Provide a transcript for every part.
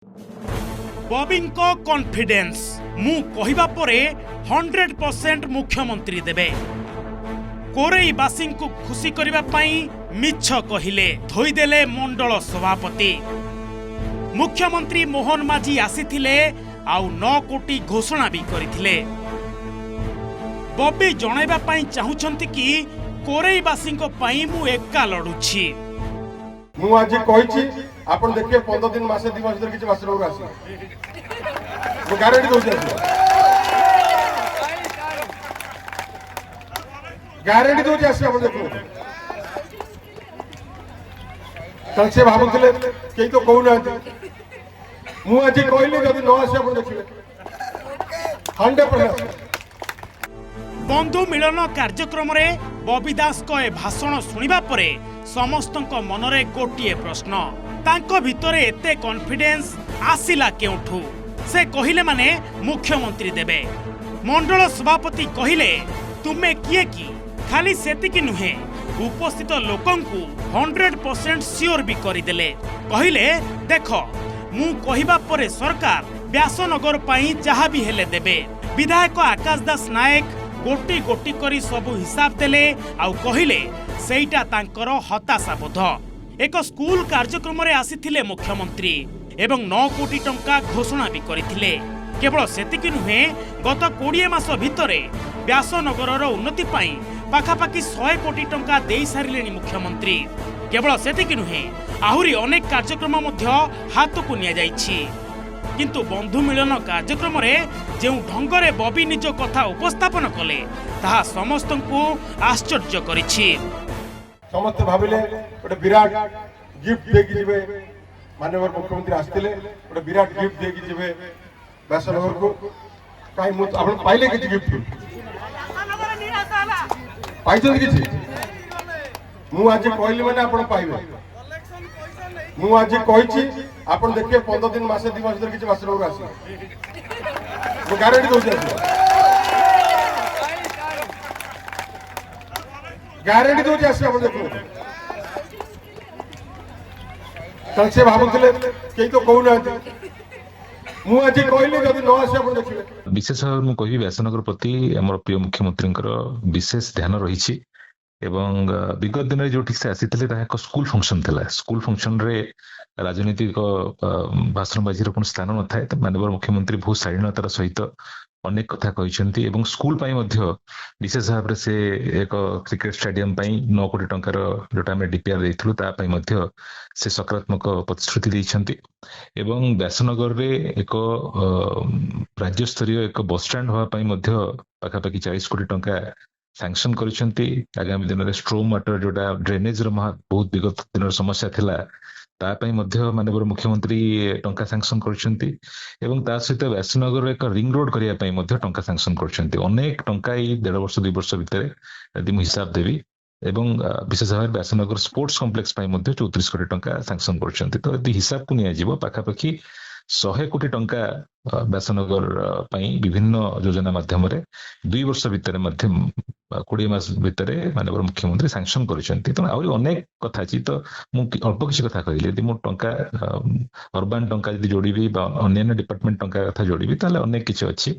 बॉबींको confidence मु कहिबा परे 100% मुख्यमंत्री देबे। कोरेईवासी को खुशी करबा पई मिछ कहिले धोईदेले मंडल सभापति। मुख्यमंत्री मोहन माझी आसीथिले आउ 9 कोटी घोषणा भी करिथिले। बॉबी जणाइबा पई चाहुछंती कि कोरेईवासी को पई मु एका लडुछि। मु आज कहिछि आपण देखिए 15 दिन मासे 2 मास धरि किछ मास रोग आसी मु गारंटी दोछि आसी आपण देखो तल से भाबुतले केई तो कहू ना मु आज कहली जदि न आसी आपण देखिबे 100%। बंधु मिलन कार्यक्रम रे बॉबी दास को ए भाषण सुनिबा परे समस्तक मनरे गोटिए प्रश्न, तांको भितरे एते कॉन्फिडेंस आसिला केउठू? से कहिले माने मुख्यमंत्री देबे। मंडल सभापति कहिले तुमे किए की खाली सेतिकी नुहे उपस्थित लोकंकु 100% सियोर भी करिदेले। कहिले देख मु कहिबा परे सरकार व्यासनगर पई जहा भी हेले देबे। विधायक आकाश दास नायक गोटी गोटी करी सबु हिसाब देले आउ कहिले सेइटा तांकर हताशा बोध। एक स्कूल कार्यक्रम रे आसीथिले मुख्यमंत्री एवं 9 कोटी टंका घोषणा भी करिथिले। केवल सेतिकी नुहे गत 20 मास भितरे व्यासनगर उन्नति पाई पाखापाखि 100 कोटी टंका देई सारिलेनी मुख्यमंत्री। केवल सेतिकी नुहे आहुरी अनेक कार्यक्रम मध्य हाथ को निया जाइछि। किंतु बंधु मिलन कार्यक्रम रे जेउ ढंगरे बॉबी निज कथा उपस्थापन कले ताहा समस्तंकु आश्चर्य करिछि। समस्त भाबिले गोटे विराट गिफ्ट देकी जिवे माननीय मुख्यमंत्री आस्तिले गोटे विराट गिफ्ट देकी जिवे व्यासनगर को काई मु आपण पाइले किछि गिफ्ट पाइछन किछि मु आज कहली माने आपण पाइबे। मु आज कहिछि आपण देखिए 15 दिन मासे 2 मास धरि किछ मास रोग आसी मु गारंटी दोछि आसी आपण देखो तल से भाबुतले केई तो कहू ना मु आज कहली जदि न आसी आपण देखिबे। विशेष भाव मु कहि व्यासनगर प्रति हमर प्रिय मुख्यमंत्री विशेष ध्यान रही एवं विगत दिन जो ठीक से आसीथिले ता एक स्कूल फंक्शन थिला। स्कूल फंक्शन रे राजनीतिक भाषणबाजी कोन स्थान न थाए। माननीय मुख्यमंत्री बहुत शालीनतार सहित अनेक कथा कहिसेंती एवं स्कूल पाई मध्य विशेष भाव से एक क्रिकेट स्टेडियम पाई 9 कोटी टंकार जोटा हम डीपीआर देइथलु ता पाई मध्य से सकारात्मक प्रतिश्रुति दैछंती एवं व्यासनगर रे एक राज्य स्तरीय एक बस स्टैंड होवा पाई मध्य पाखापाखि 40 कोटी टंका सैंक्शन करिसेंती। आगामी दिन में स्ट्रोम वाटर जोटा ड्रेनेज रो बहुत विगत दिन समस्या थिला ता पई मध्य माननीय मुख्यमंत्री टंका सैंक्शन करिसेंती एवं ता सहित व्यासनगर एक रिंग रोड करिया पई मध्य टंका सैंक्शन करिसेंती। अनेक टंका 1.5 वर्ष 2 वर्ष भितर यदि मु हिसाब देबी एवं विशेष भाव व्यासनगर स्पोर्ट्स कॉम्प्लेक्स पई मध्य 34 कोटी टंका सैंक्शन करिसेंती। तो यदि हिसाब को निया जीवो पाखापाखि 100 कोटी टंका व्यासनगर पई विभिन्न योजना माध्यम रे 2 वर्ष भितर मध्य 20 मास भितर माननीय मुख्यमंत्री सैंक्शन करिसेंती। तो आउरी अनेक कथा अछि तो मु अल्प किछि कथा कहिली यदि मु टंका अर्बन टंका यदि जोड़ीबी बा अन्य डिपार्टमेंट टंका कथा जोड़ीबी ताले अनेक किछि अछि।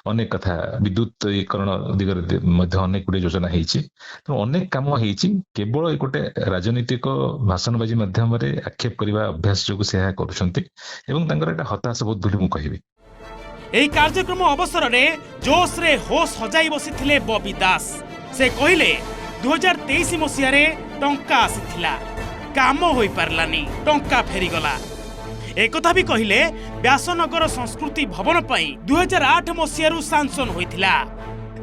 अनेक कथा विद्युतीकरण दिगरे मध्य अनेक गुडे योजना हेछि। तो अनेक काम हेछि। केवल गोटे राजनीतिक भाषणबाजी माध्यम रे आक्षेप करिवा अभ्यास जो से करूछंती एवं तांकर एटा हताश बहुत बोली मु कहिबी। एही कार्यक्रम अवसर रे जोश रे होश हजाई बसिथिले बॉबी दास। से कहिले 2023 मसिया रे टंका आसीथिला काम होई पारलानी टंका फेरी गला। एकथा भी कहिले व्यासनगर संस्कृति भवन पई 2008 मसिया रु सांसन होइथिला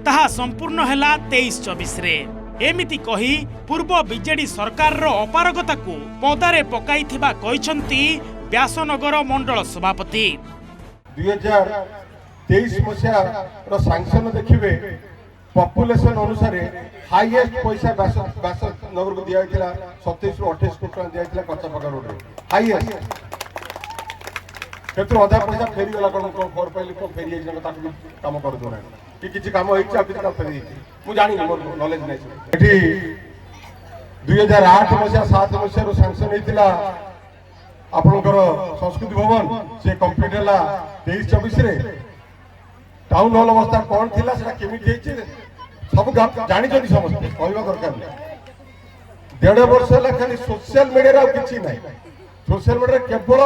ताहा संपूर्ण हैला 23-24 रे। एमिति कही पूर्व बीजेडी सरकार रो अपारगता को पदारे पकाइथिबा कहिसंती व्यासनगर मंडल सभापति। 2023 मसिया रो सैंक्शन देखिबे पॉपुलेशन अनुसार हाईएस्ट पैसा व्यासनगर को दिया गया 27 ରୁ 28 कोटी दिया गया कच्चा पक्का रोड रे हाईएस्ट केतु आधा पैसा फेरी गला कोन फोर पाइले को फेरी जाय ताकि काम कर दो ना कि किछि काम होई छै किछि काम फेरी मु जानि मोर नॉलेज नै छै। एठी 2008 मसिया 7 मसिया रो सैंक्शन हेतिला आपणकर संस्कृति भवन से कंप्लीट है 23-24 टाउन हॉल अवस्था कौन थी सब जानी समस्ते कहवा दरकार 1.5 वर्ष है खाली सोशल मीडिया किसी ना सोशल मीडिया केवल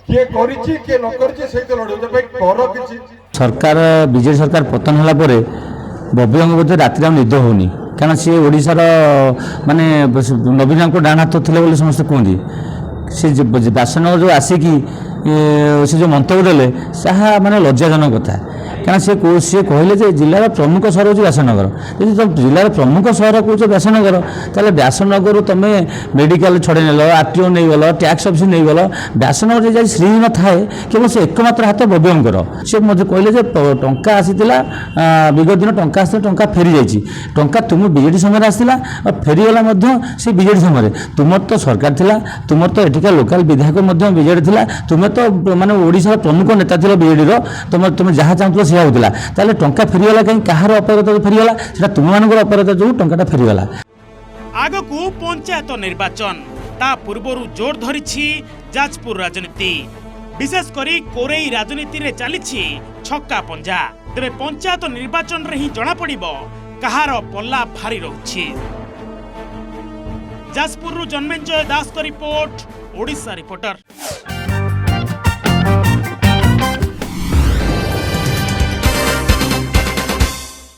किए किए न कर सरकार बीजेडी सरकार पतन होला परे बबी गंगोपाध्याय राति निद होनी कारण सी ओडिशार माने नवीन को डाण हाथ थे बोली समस्त कहते सी व्यासनगर जो आसिकी से जो मंतव्य देले माने लज्जाजनक कथा कारण सी कहले जिलार प्रमुख सहर हूँ व्यासनगर यदि तुम जिलार प्रमुख सहर कौच व्यासनगर ताले व्यासनगर तुम मेडिकल छड़े नेल आरटीओ नहीं गल टैक्स ऑफिस नहीं गल व्यासनगर जब श्रीहीन थाए केवल से एकमात्र हाथ बब्यंकर सी मुझे कहले टंका आसीला विगत दिन टंका आस टंका फेरी जाइए टंका तुम बीजेडी समय आसला और फेरीगला से बीजेडी समय तुम तो सरकार थिला तुम तो एठिका लोकल विधायक बीजेडी थिला तुम तो माने ओडिशा प्रमुख नेता थिला बीजेडी तुम जहाँ चाहूल से होता ताले टंका फेरीगला कहीं कहार अपराध फेरीगला सेटा तुम मानकर अपराध जो टंकाटा फेरीगला। आगकू पंचायत निर्वाचन ता पूर्वरु जोर धरिछि जाजपुर राजनीति विशेष करी कोरेई राजनीति रे चलिछि छक्का पंजा तेरे पंचायत निर्वाचन रे ही जणा पड़िबो कहार पल्ला भारी रहुछि। जाजपुर जन्मेंजय दास को रिपोर्ट ओडिशा रिपोर्टर।